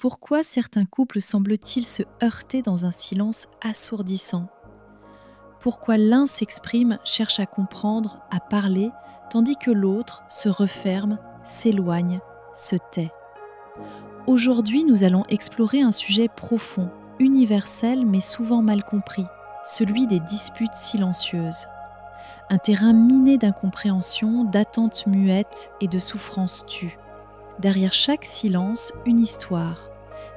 Pourquoi certains couples semblent-ils se heurter dans un silence assourdissant? Pourquoi l'un s'exprime, cherche à comprendre, à parler, tandis que l'autre se referme, s'éloigne, se tait? Aujourd'hui, nous allons explorer un sujet profond, universel mais souvent mal compris, celui des disputes silencieuses. Un terrain miné d'incompréhension, d'attentes muettes et de souffrances tues. Derrière chaque silence, une histoire.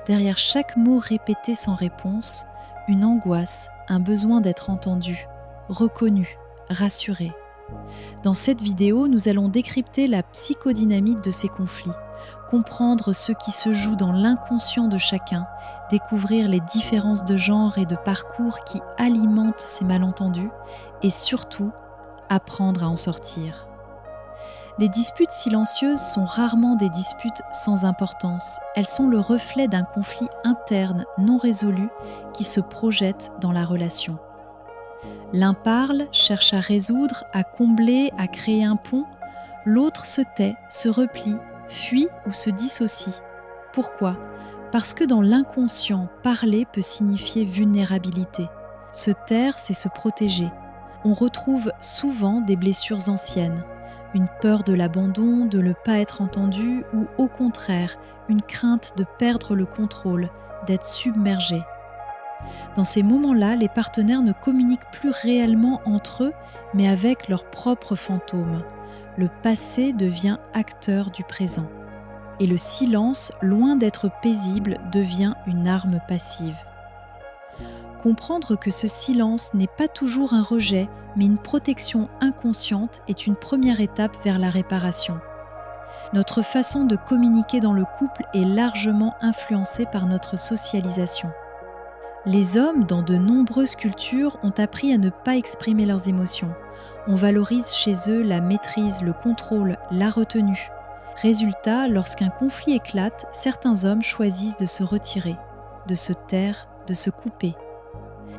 Derrière chaque mot répété sans réponse, une angoisse, un besoin d'être entendu, reconnu, rassuré. Dans cette vidéo, nous allons décrypter la psychodynamique de ces conflits, comprendre ce qui se joue dans l'inconscient de chacun, découvrir les différences de genre et de parcours qui alimentent ces malentendus et surtout, apprendre à en sortir. Les disputes silencieuses sont rarement des disputes sans importance. Elles sont le reflet d'un conflit interne non résolu qui se projette dans la relation. L'un parle, cherche à résoudre, à combler, à créer un pont. L'autre se tait, se replie, fuit ou se dissocie. Pourquoi ? Parce que dans l'inconscient, parler peut signifier vulnérabilité. Se taire, c'est se protéger. On retrouve souvent des blessures anciennes. Une peur de l'abandon, de ne pas être entendu ou au contraire, une crainte de perdre le contrôle, d'être submergé. Dans ces moments-là, les partenaires ne communiquent plus réellement entre eux, mais avec leurs propres fantômes. Le passé devient acteur du présent. Et le silence, loin d'être paisible, devient une arme passive. Comprendre que ce silence n'est pas toujours un rejet, mais une protection inconsciente est une première étape vers la réparation. Notre façon de communiquer dans le couple est largement influencée par notre socialisation. Les hommes, dans de nombreuses cultures, ont appris à ne pas exprimer leurs émotions. On valorise chez eux la maîtrise, le contrôle, la retenue. Résultat, lorsqu'un conflit éclate, certains hommes choisissent de se retirer, de se taire, de se couper.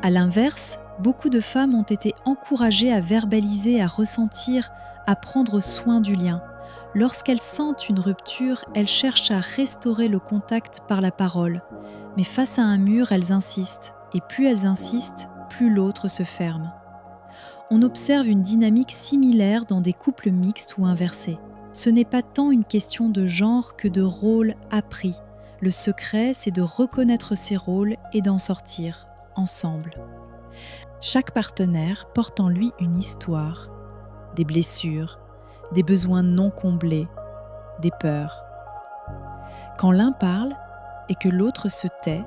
À l'inverse, beaucoup de femmes ont été encouragées à verbaliser, à ressentir, à prendre soin du lien. Lorsqu'elles sentent une rupture, elles cherchent à restaurer le contact par la parole. Mais face à un mur, elles insistent. Et plus elles insistent, plus l'autre se ferme. On observe une dynamique similaire dans des couples mixtes ou inversés. Ce n'est pas tant une question de genre que de rôle appris. Le secret, c'est de reconnaître ses rôles et d'en sortir, ensemble. Chaque partenaire porte en lui une histoire, des blessures, des besoins non comblés, des peurs. Quand l'un parle et que l'autre se tait,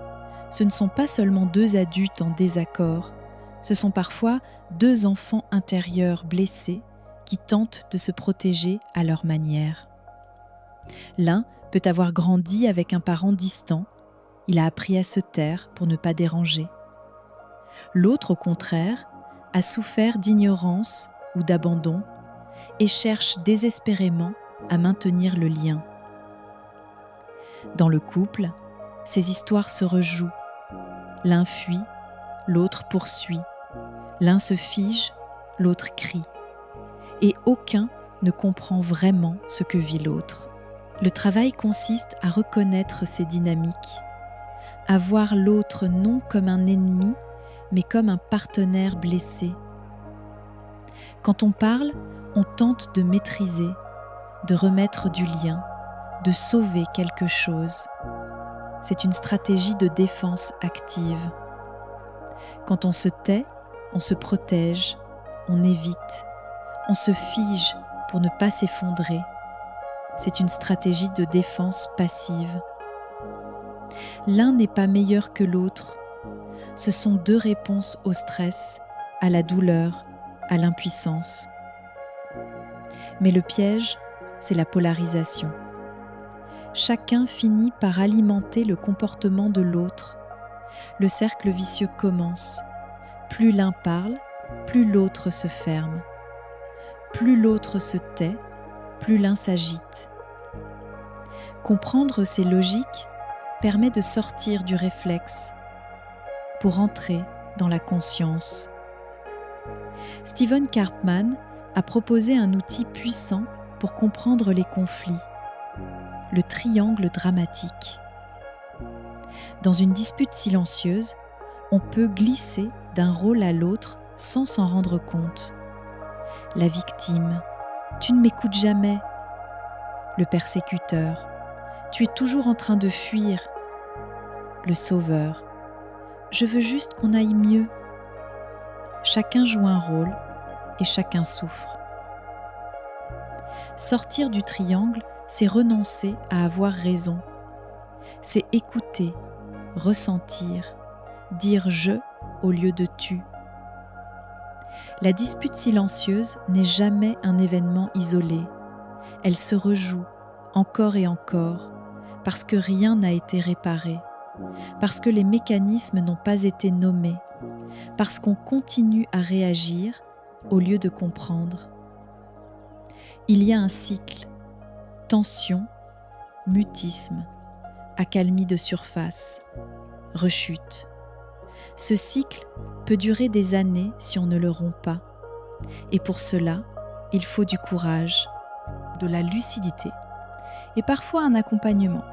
ce ne sont pas seulement deux adultes en désaccord, ce sont parfois deux enfants intérieurs blessés qui tentent de se protéger à leur manière. L'un peut avoir grandi avec un parent distant, il a appris à se taire pour ne pas déranger. L'autre, au contraire, a souffert d'ignorance ou d'abandon et cherche désespérément à maintenir le lien. Dans le couple, ces histoires se rejouent. L'un fuit, l'autre poursuit. L'un se fige, l'autre crie. Et aucun ne comprend vraiment ce que vit l'autre. Le travail consiste à reconnaître ces dynamiques, à voir l'autre non comme un ennemi, mais comme un partenaire blessé. Quand on parle, on tente de maîtriser, de remettre du lien, de sauver quelque chose. C'est une stratégie de défense active. Quand on se tait, on se protège, on évite, on se fige pour ne pas s'effondrer. C'est une stratégie de défense passive. L'un n'est pas meilleur que l'autre. Ce sont deux réponses au stress, à la douleur, à l'impuissance. Mais le piège, c'est la polarisation. Chacun finit par alimenter le comportement de l'autre. Le cercle vicieux commence. Plus l'un parle, plus l'autre se ferme. Plus l'autre se tait, plus l'un s'agite. Comprendre ces logiques permet de sortir du réflexe pour entrer dans la conscience. Stephen Karpman a proposé un outil puissant pour comprendre les conflits, le triangle dramatique. Dans une dispute silencieuse, on peut glisser d'un rôle à l'autre sans s'en rendre compte. La victime, tu ne m'écoutes jamais. Le persécuteur, tu es toujours en train de fuir. Le sauveur, je veux juste qu'on aille mieux. Chacun joue un rôle et chacun souffre. Sortir du triangle, c'est renoncer à avoir raison. C'est écouter, ressentir, dire « je » au lieu de « tu ». La dispute silencieuse n'est jamais un événement isolé. Elle se rejoue encore et encore, parce que rien n'a été réparé, parce que les mécanismes n'ont pas été nommés, parce qu'on continue à réagir au lieu de comprendre. Il y a un cycle, tension, mutisme, accalmie de surface, rechute. Ce cycle peut durer des années si on ne le rompt pas. Et pour cela, il faut du courage, de la lucidité et parfois un accompagnement.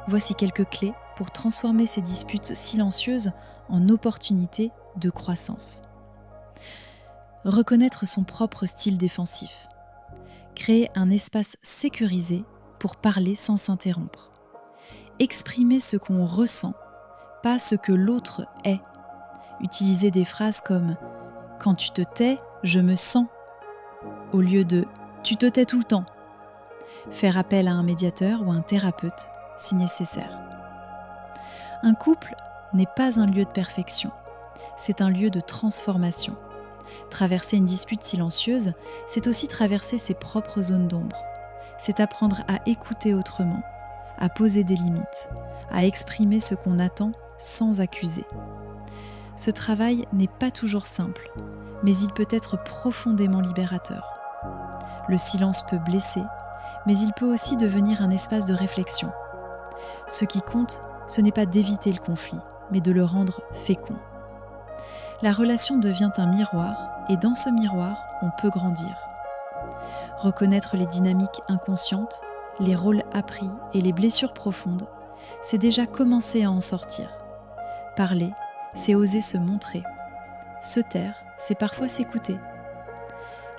Voici quelques clés pour transformer ces disputes silencieuses en opportunités de croissance. Reconnaître son propre style défensif. Créer un espace sécurisé pour parler sans s'interrompre. Exprimer ce qu'on ressent, pas ce que l'autre est. Utiliser des phrases comme « quand tu te tais, je me sens » au lieu de « tu te tais tout le temps ». Faire appel à un médiateur ou un thérapeute si nécessaire. Un couple n'est pas un lieu de perfection, c'est un lieu de transformation. Traverser une dispute silencieuse, c'est aussi traverser ses propres zones d'ombre. C'est apprendre à écouter autrement, à poser des limites, à exprimer ce qu'on attend sans accuser. Ce travail n'est pas toujours simple, mais il peut être profondément libérateur. Le silence peut blesser, mais il peut aussi devenir un espace de réflexion. Ce qui compte, ce n'est pas d'éviter le conflit, mais de le rendre fécond. La relation devient un miroir, et dans ce miroir, on peut grandir. Reconnaître les dynamiques inconscientes, les rôles appris et les blessures profondes, c'est déjà commencer à en sortir. Parler, c'est oser se montrer. Se taire, c'est parfois s'écouter.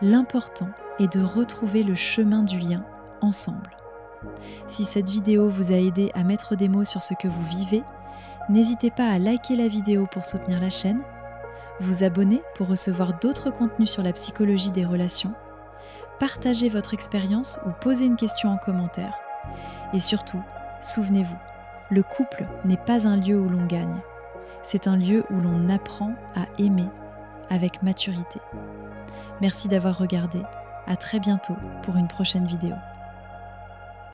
L'important est de retrouver le chemin du lien ensemble. Si cette vidéo vous a aidé à mettre des mots sur ce que vous vivez, n'hésitez pas à liker la vidéo pour soutenir la chaîne, vous abonner pour recevoir d'autres contenus sur la psychologie des relations, partager votre expérience ou poser une question en commentaire. Et surtout, souvenez-vous, le couple n'est pas un lieu où l'on gagne. C'est un lieu où l'on apprend à aimer avec maturité. Merci d'avoir regardé. À très bientôt pour une prochaine vidéo.